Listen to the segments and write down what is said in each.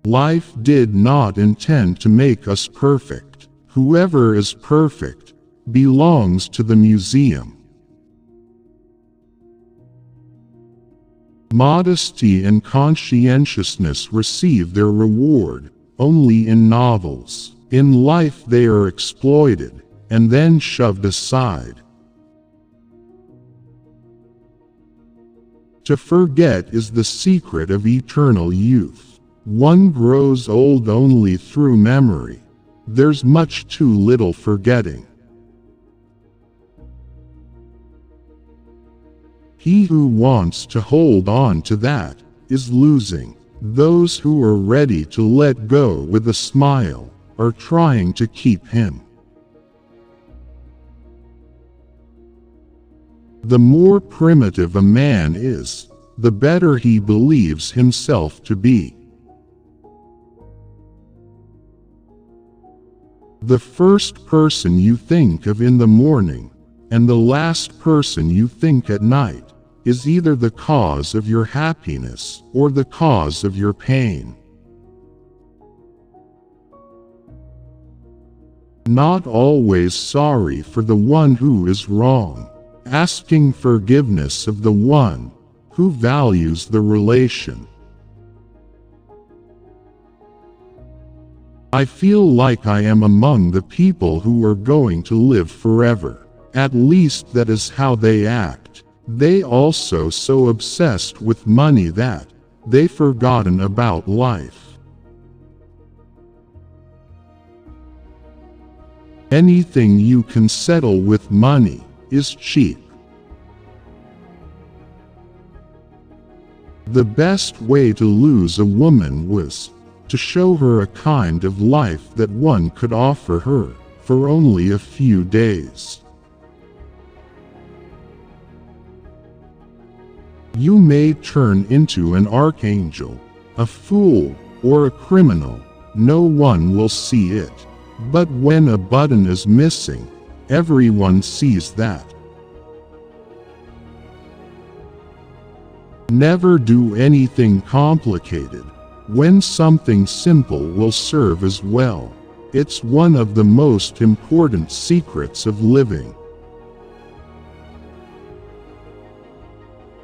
Life did not intend to make us perfect. Whoever is perfect belongs to the museum. Modesty and conscientiousness receive their reward only in novels. In life they are exploited and then shoved aside. To forget is the secret of eternal youth. One grows old only through memory. There's much too little forgetting. He who wants to hold on to that is losing. Those who are ready to let go with a smile are trying to keep him. The more primitive a man is, the better he believes himself to be. The first person you think of in the morning, and the last person you think at night, is either the cause of your happiness or the cause of your pain. Not always sorry for the one who is wrong, asking forgiveness of the one who values the relation. I feel like I am among the people who are going to live forever. At least that is how they act. They also so obsessed with money that they've forgotten about life. Anything you can settle with money is cheap. The best way to lose a woman was to show her a kind of life that one could offer her for only a few days. You may turn into an archangel, a fool, or a criminal. No one will see it. But when a button is missing, everyone sees that. Never do anything complicated when something simple will serve as well. It's one of the most important secrets of living.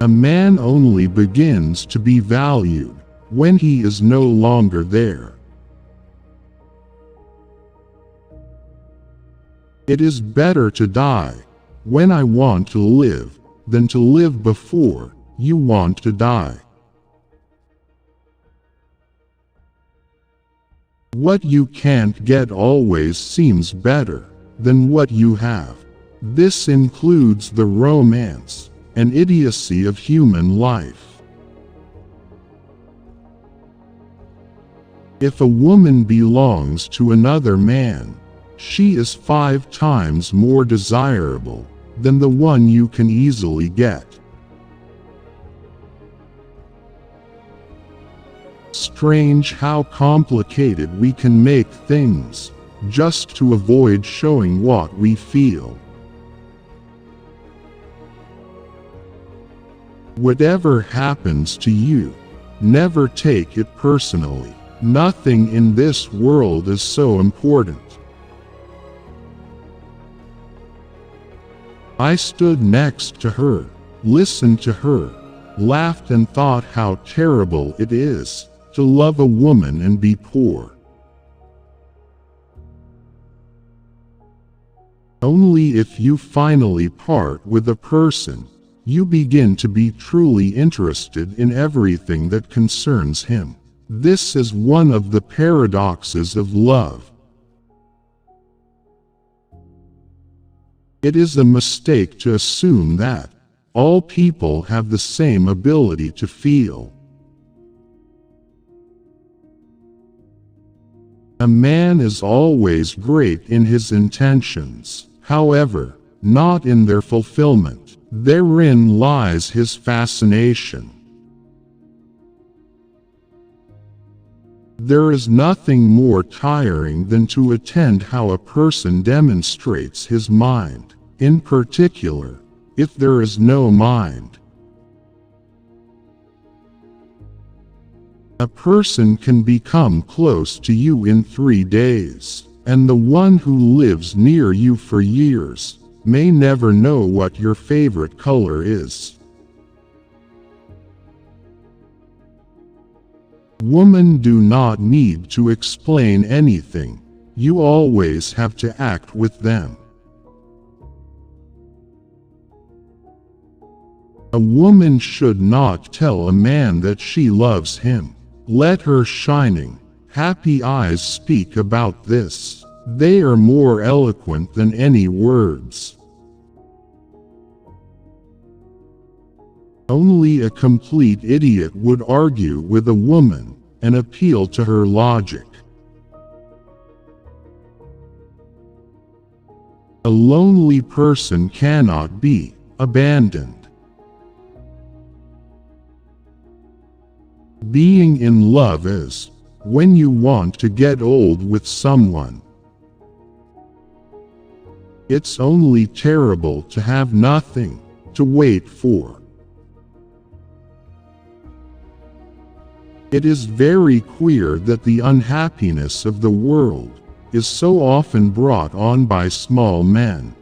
A man only begins to be valued when he is no longer there. It is better to die when I want to live than to live before you want to die. What you can't get always seems better than what you have. This includes the romance and idiocy of human life. If a woman belongs to another man, she is 5 times more desirable than the one you can easily get. Strange how complicated we can make things just to avoid showing what we feel. Whatever happens to you, never take it personally. Nothing in this world is so important. I stood next to her, listened to her, laughed and thought how terrible it is to love a woman and be poor. Only if you finally part with a person, you begin to be truly interested in everything that concerns him. This is one of the paradoxes of love. It is a mistake to assume that all people have the same ability to feel. A man is always great in his intentions, however, not in their fulfillment. Therein lies his fascination. There is nothing more tiring than to attend how a person demonstrates his mind, in particular, if there is no mind. A person can become close to you in 3 days, and the one who lives near you for years may never know what your favorite color is. Women do not need to explain anything. You always have to act with them. A woman should not tell a man that she loves him. Let her shining, happy eyes speak about this. They are more eloquent than any words. Only a complete idiot would argue with a woman and appeal to her logic. A lonely person cannot be abandoned. Being in love is when you want to get old with someone. It's only terrible to have nothing to wait for. It is very queer that the unhappiness of the world is so often brought on by small men.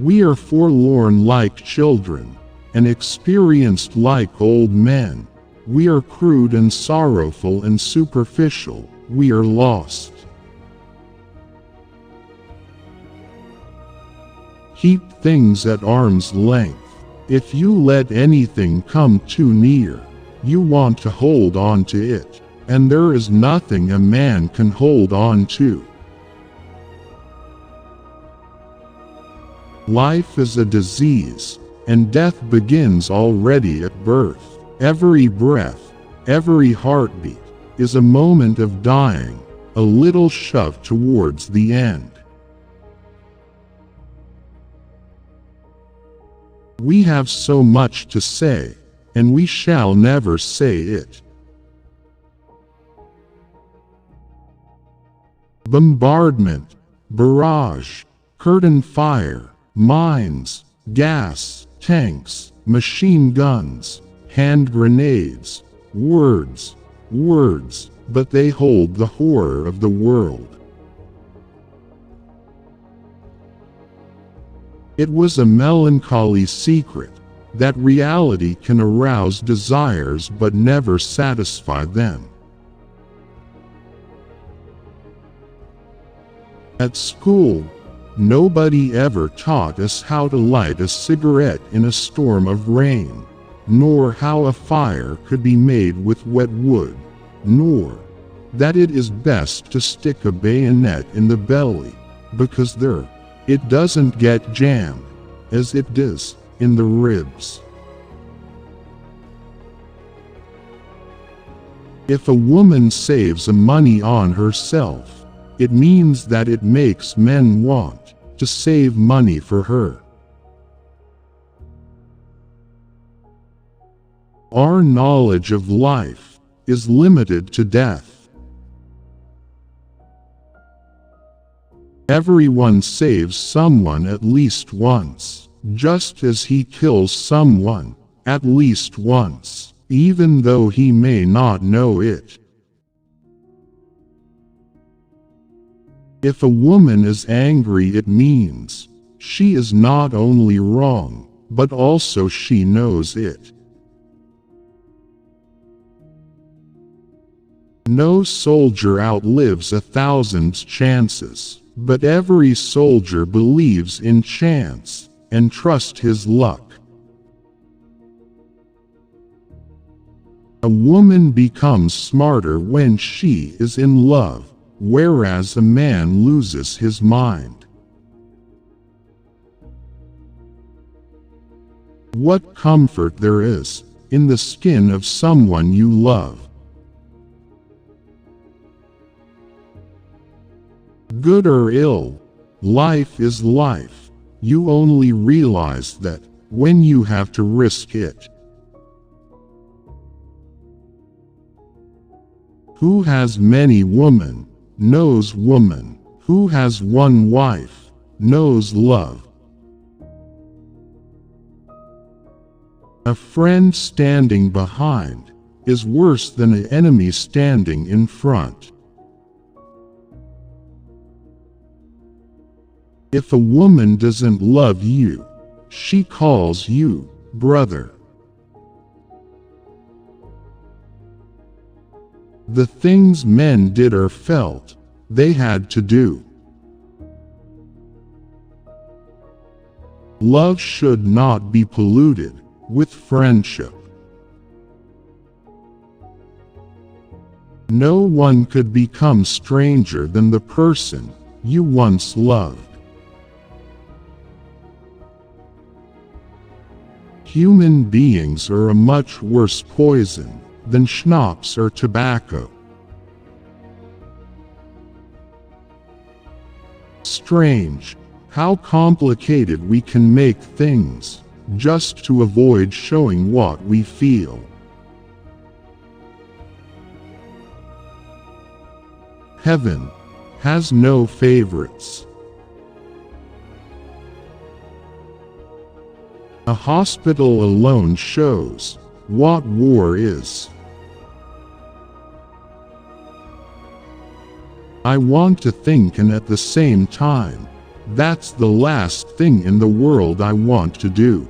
We are forlorn like children, and experienced like old men. We are crude and sorrowful and superficial. We are lost. Keep things at arm's length. If you let anything come too near, you want to hold on to it, and there is nothing a man can hold on to. Life is a disease, and death begins already at birth. Every breath, every heartbeat, is a moment of dying, a little shove towards the end. We have so much to say, and we shall never say it. Bombardment, barrage, curtain fire, mines, gas, tanks, machine guns, hand grenades, words, but they hold the horror of the world. It was a melancholy secret that reality can arouse desires but never satisfy them. At school, nobody ever taught us how to light a cigarette in a storm of rain, nor how a fire could be made with wet wood, nor that it is best to stick a bayonet in the belly, because there it doesn't get jammed, as it does in the ribs. If a woman saves money on herself, it means that it makes men want to save money for her. Our knowledge of life is limited to death. Everyone saves someone at least once, just as he kills someone at least once, even though he may not know it. If a woman is angry, it means she is not only wrong, but also she knows it. No soldier outlives 1,000 chances. But every soldier believes in chance and trusts his luck. A woman becomes smarter when she is in love, whereas a man loses his mind. What comfort there is in the skin of someone you love. Good or ill, life is life. You only realize that when you have to risk it. Who has many women, knows woman. Who has one wife, knows love. A friend standing behind is worse than an enemy standing in front. If a woman doesn't love you, she calls you brother. The things men did or felt they had to do. Love should not be polluted with friendship. No one could become stranger than the person you once loved. Human beings are a much worse poison than schnapps or tobacco. Strange how complicated we can make things just to avoid showing what we feel. Heaven has no favorites. A hospital alone shows what war is. I want to think, and at the same time, that's the last thing in the world I want to do.